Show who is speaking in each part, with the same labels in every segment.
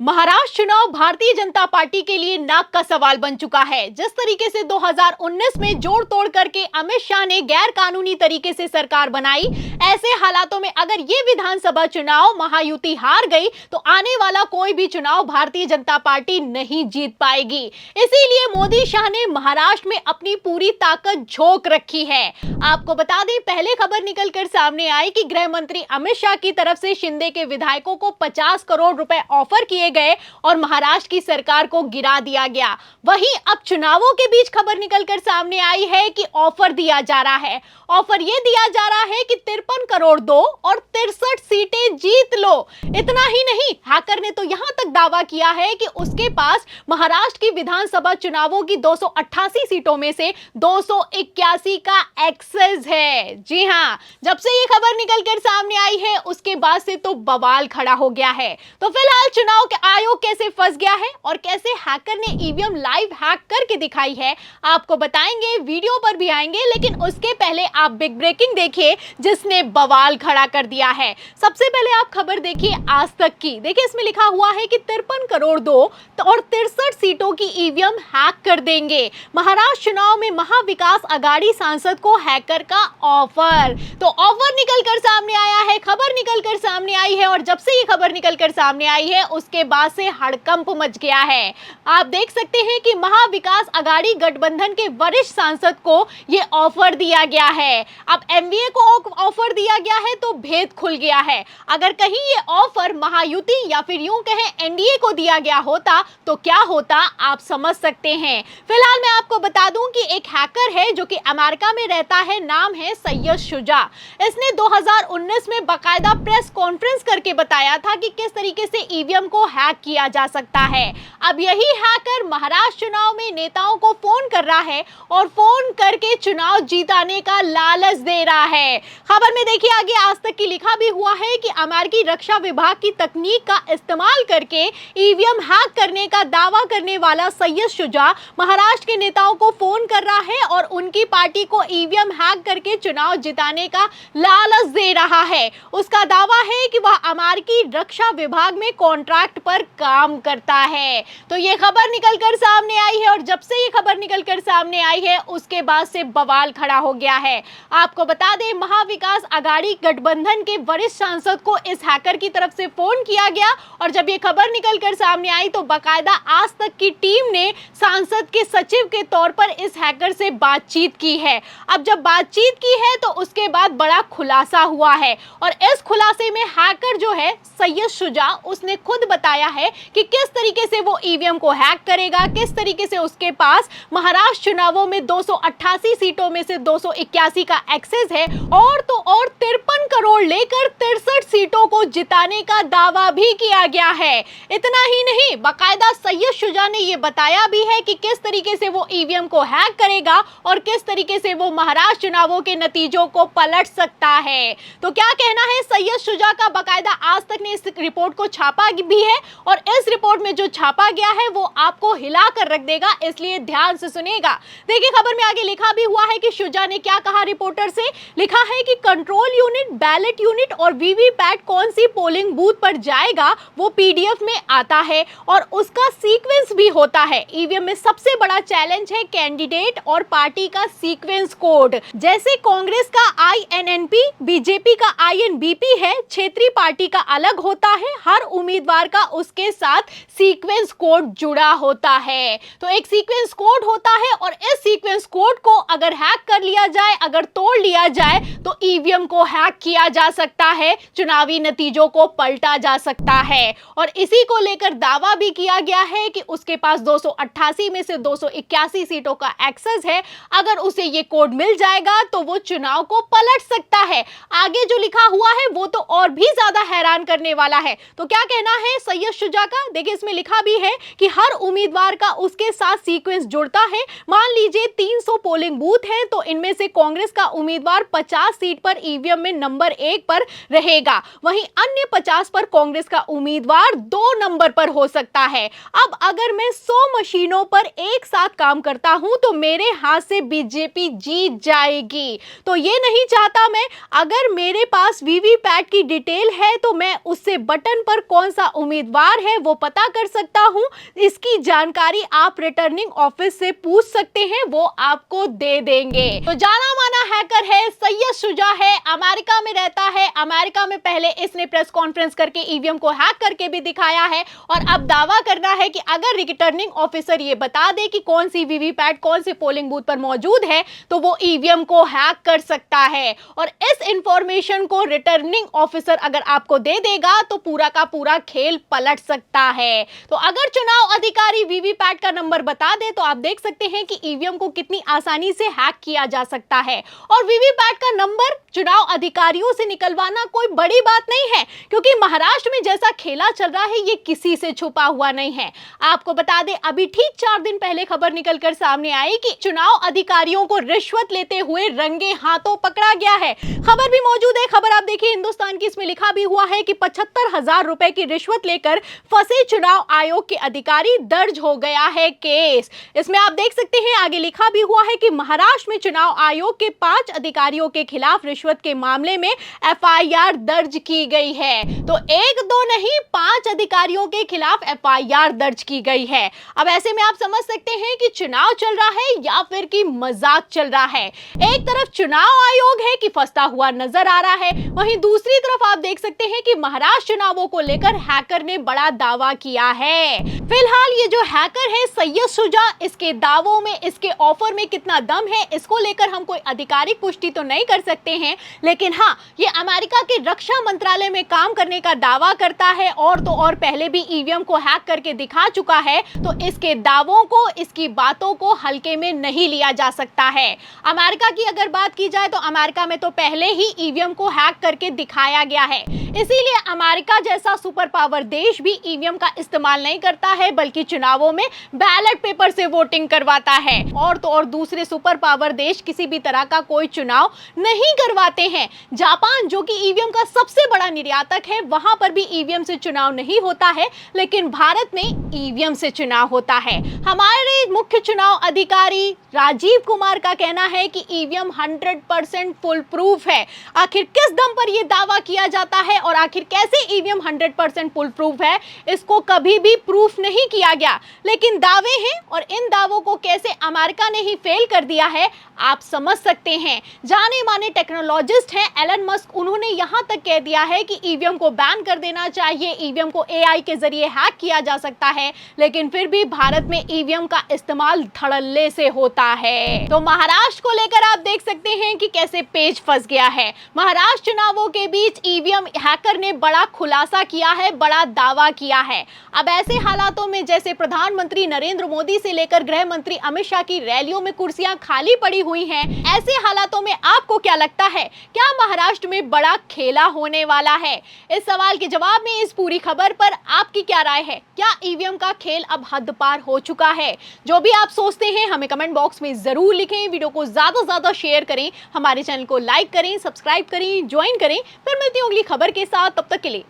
Speaker 1: महाराष्ट्र चुनाव भारतीय जनता पार्टी के लिए नाक का सवाल बन चुका है। जिस तरीके से 2019 में जोड़ तोड़ करके अमित शाह ने गैर कानूनी तरीके से सरकार बनाई, ऐसे हालातों में अगर ये विधानसभा चुनाव महायुति हार गई तो आने वाला कोई भी चुनाव भारतीय जनता पार्टी नहीं जीत पाएगी। इसीलिए मोदी शाह ने महाराष्ट्र में अपनी पूरी ताकत झोंक रखी है। आपको बता दें, पहले खबर निकलकर सामने आई कि गृह मंत्री अमित शाह की तरफ से शिंदे के विधायकों को 50 करोड़ रुपए ऑफर किए गए और महाराष्ट्र की सरकार को गिरा दिया गया। वहीं अब चुनावों के बीच खबर निकलकर सामने आई है कि ऑफर दिया जा रहा है। ऑफर यह दिया जा रहा है कि 53 करोड़ दो और 63 सीटें जीत लो। इतना ही नहीं, हैकर ने तो यहां तक दावा किया है कि उसके पास महाराष्ट्र की विधानसभा चुनावों की 288 सीटों में से 281 का एक्सेस है। जी हां, जब से ये खबर निकलकर सामने आई है उसके बाद से तो बवाल खड़ा हो गया है। तो फिलहाल चुनाव के आयोग कैसे फंस गया है और कैसे हैकर ने ईवीएम लाइव हैक करके दिखाई है, आपको बताएंगे, वीडियो पर भी आएंगे। लेकिन उसके पहले आप बिग ब्रेकिंग देखिए जिसने बवाल खड़ा कर दिया है। सबसे पहले आप खबर देखिए आज तक की। देखिए, इसमें लिखा हुआ है कि 53 करोड़ दो और 63 सीटों की ईवीएम हैक कर देंगे। महाराष्ट्र चुनाव में महाविकास अघाड़ी सांसद को हैकर का ऑफर। तो ऑफर निकलकर सामने आया है, खबर निकलकर सामने आई है और जब से ये खबर निकलकर सामने आई है उसके बाद से हड़कंप मच गया है। आप देख सकते हैं कि महाविकास अघाड़ी गठबंधन के वरिष्ठ सांसद को ये ऑफर दिया गया है। अब एमवीए को ऑफर दिया गया है तो भेद खुल गया है। अगर कहीं ये ऑफर महायुति या फिर यूं कहें एनडीए को दिया गया होता तो क्या होता, आप समझ सकते हैं। फिलहाल मैं आपको बता दूं कि एक हैकर है जो कि अमेरिका में रहता है, नाम है सैयद शुजा। इसने 2019 में बाकायदा प्रेस कॉन्फ्रेंस करके बताया था कि किस तरीके से ईवीएम को हैक किया जा सकता है। अब यही हैकर महाराष्ट्र चुनाव में नेताओं को फोन कर रहा है और फोन करके चुनाव जीताने का लालच दे रहा है। खबर में देखिए आगे आज तक की लिखा भी हुआ है कि अमेरिकी रक्षा विभाग की तकनीक का इस्तेमाल करके ईवीएम हैक करने का दावा करने वाला सैयद शुजा महाराष्ट्र के नेताओं को फोन कर रहा है और उनकी पार्टी को ईवीएम हैक करके चुनाव जिताने का लालच दे रहा है। उसका दावा है कि वह अमेरिकी रक्षा विभाग में कॉन्ट्रैक्ट पर काम करता है। तो ये खबर निकलकर सामने आई है और जब से ये खबर निकलकर सामने आई है उसके बाद से बवाल खड़ा हो गया है। आपको बता दें, महाविकास अघाड़ी गठबंधन के वरिष्ठ सांसद को इस हैकर की तरफ से फोन किया गया और जब ये खबर निकलकर सामने आई तो बाकायदा आज तक की टीम ने सांसद के सचिव के तौर पर इस हैकर से बातचीत की है। अब जब बातचीत की है तो उसके बाद बड़ा खुलासा हुआ है और इस खुलासे में हैकर जो है सैयद शुजा, उसने खुद बताया है कि किस तरीके से वो ईवीएम को हैक करेगा, किस तरीके से उसके पास महाराष्ट्र चुनावों में 288 सीटों में से 281 का एक्सेस है और तो और 53 करोड़ लेकर 63 सीटों को जिताने का दावा भी किया गया है। इतना ही नहीं, बाकायदा सैयद शुजा ने ये बताया भी है कि किस तरीके से वो ईवीएम को हैक करेगा और किस तरीके से वो महाराष्ट्र चुनावों के नतीजों को पलट सकता है। तो क्या कहना है सैयद शुजा का, बाकायदा आज तक ने इस रिपोर्ट को छापा भी है और इस रिपोर्ट में जो छापा गया है वो आपको हिला कर रख देगा, इसलिए ध्यान से सुनिएगा। देखिए, खबर में आगे लिखा भी हुआ है कि शुजा ने क्या कहा रिपोर्टर से। लिखा है कि कंट्रोल यूनिट, बैलेट यूनिट और वीवीपैट कौन सी पोलिंग बूथ पर जाएगा वो पीडीएफ में आता है और उसका सीक्वेंस भी होता है। ईवीएम में सबसे बड़ा चैलेंज है कैंडिडेट और पार्टी का सीक्वेंस कोड। जैसे कांग्रेस का आईएनएनपी, बीजेपी का आईएनबीपी है, क्षेत्रीय पार्टी का अलग होता है। हर उम्मीदवार का उसके साथ सीक्वेंस कोड जुड़ा होता है। तो एक सीक्वेंस कोड होता है और इस सीक्वेंस कोड को अगर हैक कर लिया जाए, अगर तोड़ लिया जाए तो ईवीएम को हैक किया जा सकता है, चुनावी नतीजों को पलटा जा सकता है। और इसी को लेकर दावा भी किया गया है कि उसके पास 288 में से 281 सीटों का एक्सेस है। अगर उसे ये कोड मिल जाएगा तो वो चुनाव को पलट सकता है। आगे जो लिखा हुआ है वो तो और भी ज्यादा हैरान करने वाला है। तो क्या कहना है सैयद शुजा का, देखिए इसमें लिखा भी है कि हर उम्मीदवार का उसके साथ सीक्वेंस जुड़ता है। मान लीजिए 300 पोलिंग बूथ हैं तो इनमें से कांग्रेस का उम्मीदवार 50 सीट पर ईवीएम में नंबर 1 पर रहेगा, वहीं अन्य 50 पर कांग्रेस का उम्मीदवार 2 नंबर पर हो सकता है। अब अगर मैं 100 मशीनों पर एक साथ काम करता हूं तो मेरे हाथ से बीजेपी जीत जाएगी। तो ये नहीं चाहता मैं, अगर मेरे पास वीवीपैट की डिटेल है तो मैं उससे बटन पर कौन सा उम्मीदवार उम्मीदवार है वो पता कर सकता हूं। इसकी जानकारी आप रिटर्निंग ऑफिस से पूछ सकते हैं, वो आपको दे देंगे। तो जाना माना हैकर है सैयद शुजा है, अमेरिका में रहता है। अमेरिका में पहले इसने प्रेस कॉन्फ्रेंस करके ईवीएम को हैक करके भी दिखाया है और अब दावा करना है कि अगर रिटर्निंग ऑफिसर ये बता दे कि कौन सी वीवीपैट कौन से पोलिंग बूथ पर मौजूद है तो वो ईवीएम को हैक कर सकता है। और इस इंफॉर्मेशन को रिटर्निंग ऑफिसर अगर आपको दे देगा तो पूरा का पूरा खेल पलट सकता है। तो अगर चुनाव अधिकारी वीवीपैट का नंबर बता दे तो आप देख सकते हैं कि ईवीएम को कितनी आसानी से हैक किया जा सकता है। और वीवीपैट का नंबर चुनाव अधिकारियों से निकलवाना कोई बड़ी बात नहीं है, क्योंकि महाराष्ट्र में जैसा खेला चल रहा है ये किसी से छुपा हुआ नहीं है। आपको बता दें अभी ठीक 4 दिन पहले खबर निकलकर सामने आई कि चुनाव अधिकारियों को रिश्वत लेते हुए रंगे हाथों पकड़ा गया है। खबर भी मौजूद है, खबर आप देखिए हिंदुस्तान की, इसमें लिखा भी हुआ है कि 75,000 रुपए की रिश्वत लेकर फंसे चुनाव आयोग के अधिकारी, दर्ज हो गया है केस। इसमें आप देख सकते हैं आगे लिखा भी हुआ है कि महाराष्ट्र में चुनाव आयोग के 5 अधिकारियों के खिलाफ रिश्वत के मामले में एफआईआर दर्ज की गई है। तो 1-2 नहीं 5 अधिकारियों के खिलाफ एफआईआर दर्ज की गई है। अब ऐसे में आप समझ सकते हैं कि चुनाव चल रहा है या फिर कि मजाक चल रहा है। एक तरफ चुनाव आयोग है कि फंसता हुआ नजर आ रहा है, वहीं दूसरी तरफ आप देख सकते हैं कि महाराष्ट्र चुनावों को लेकर हैकर ने बड़ा दावा किया है। फिलहाल ये जो हैकर है सैयद शुजा, इसके दावों में, इसके ऑफर में कितना दम है इसको लेकर हम कोई आधिकारिक पुष्टि तो नहीं कर सकते हैं, लेकिन हाँ ये अमेरिका के रक्षा मंत्रालय में काम करने का दावा करता है और तो और पहले भी ईवीएम को हैक करके दिखा चुका है। तो इसके दावों को, इसकी बातों को हल्के में नहीं लिया जा सकता है। अमेरिका की अगर बात की जाए तो अमेरिका में तो पहले ही ईवीएम को हैक करके दिखाया गया है, इसीलिए अमेरिका जैसा सुपर पावर देश भी ईवीएम का इस्तेमाल नहीं करता है बल्कि चुनावों में बैलेट पेपर से वोटिंग करवाता है। और तो और दूसरे सुपर पावर देश किसी भी तरह का कोई चुनाव नहीं करवाते हैं। जापान जो कि ईवीएम का सबसे बड़ा निर्यातक है, वहां पर भी ईवीएम से चुनाव नहीं होता है, लेकिन भारत में ईवीएम से चुनाव होता है। हमारे मुख्य चुनाव अधिकारी राजीव कुमार का कहना है कि ईवीएम 100% फुल प्रूफ है। आखिर किस दम पर यह दावा किया जाता है और आखिर कैसे ईवीएम 100% फुल प्रूफ है, इसको कभी भी प्रूफ नहीं किया गया, लेकिन दावे हैं और इन दावों को कैसे अमेरिका ने ही फेल कर दिया है आप समझ सकते हैं। जाने माने टेक्नोलॉजिस्ट हैं एलन मस्क, उन्होंने यहां तक कह दिया है कि ईवीएम को बैन कर देना चाहिए, ईवीएम को एआई के जरिए हैक किया जा सकता है, लेकिन फिर भी भारत में ईवीएम का इस्तेमाल धड़ल्ले से होता है। तो महाराष्ट्र को लेकर आप देख सकते हैं कि कैसे पेच फंस गया है। महाराष्ट्र चुनावों के बीच ईवीएम हैकर ने बड़ा खुलासा किया है, बड़ा दावा किया है। अब ऐसे हालातों में जैसे प्रधानमंत्री नरेंद्र मोदी से लेकर गृह मंत्री अमित शाह की रैलियों में कुर्सियां खाली पड़ी हुई हैं, ऐसे हालातों में आपको क्या लगता है, क्या महाराष्ट्र में बड़ा खेला होने वाला है? इस सवाल के जवाब में इस पूरी खबर पर आपकी क्या राय है? क्या ईवीएम का खेल अब हद पार हो चुका है? जो भी आप सोचते हैं हमें कमेंट बॉक्स में जरूर लिखें। वीडियो को ज्यादा से ज्यादा शेयर करें, हमारे चैनल को लाइक करें, सब्सक्राइब करें, ज्वाइन करें। फिर मिलती हूँ अगली खबर के साथ, तब तक के लिए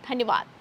Speaker 1: धन्यवाद।